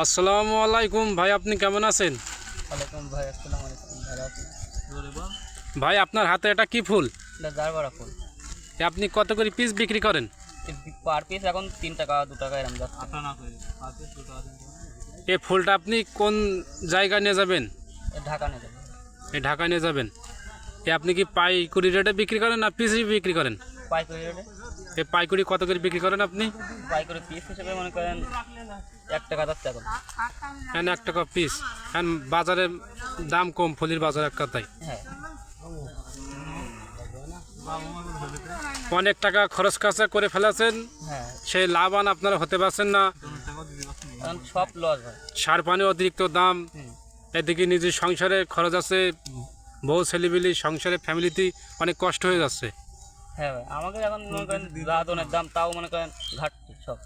আসসালামু আলাইকুম ভাই, আপনি কেমন আছেন? ওয়ালাইকুম ভাই, আসসালামু আলাইকুম। ভালো আছি। ভাই, আপনার হাতে এটা কি ফুল? এটা জারবারা ফুল। আপনি কত করে পিস বিক্রি করেন? পার পিস এখন 3 টাকা 2 টাকা এরকম যাচ্ছে। এই ফুলটা আপনি কোন জায়গায় নিয়ে যাবেন? ঢাকা নিয়ে যাবে। এই ঢাকায় নিয়ে যাবেন। আপনি কি পাইকারি রেটে বিক্রি করেন না পিস বিক্রি করেন? পাইকারি রেটে। এই পাইকারি কত করে বিক্রি করেন আপনি? পাইকারি পিস হিসেবে মনে করেন 1 টাকা যাচ্ছে এখন। হ্যাঁ, 1 টাকা পিস। হ্যাঁ, বাজারে দাম কম ফুলের বাজার এক কথায়। হ্যাঁ, অনেক টাকা খরচ খরচা করে ফেলেছেন, হ্যাঁ, সেই লাভবান আপনারা হতে পারছেন না। এখন সব লস হয়। সার পানি অতিরিক্ত দাম, এদিকে নিজের সংসারে খরচ আছে, বউ ছেলেপিলি সংসারে ফ্যামিলিতে অনেক কষ্ট হয়ে যাচ্ছে। হ্যাঁ ভাই, আমাকে এখন মনে করেন রাঁধনের দাম তাও মনে করেন ঘাটতি সব।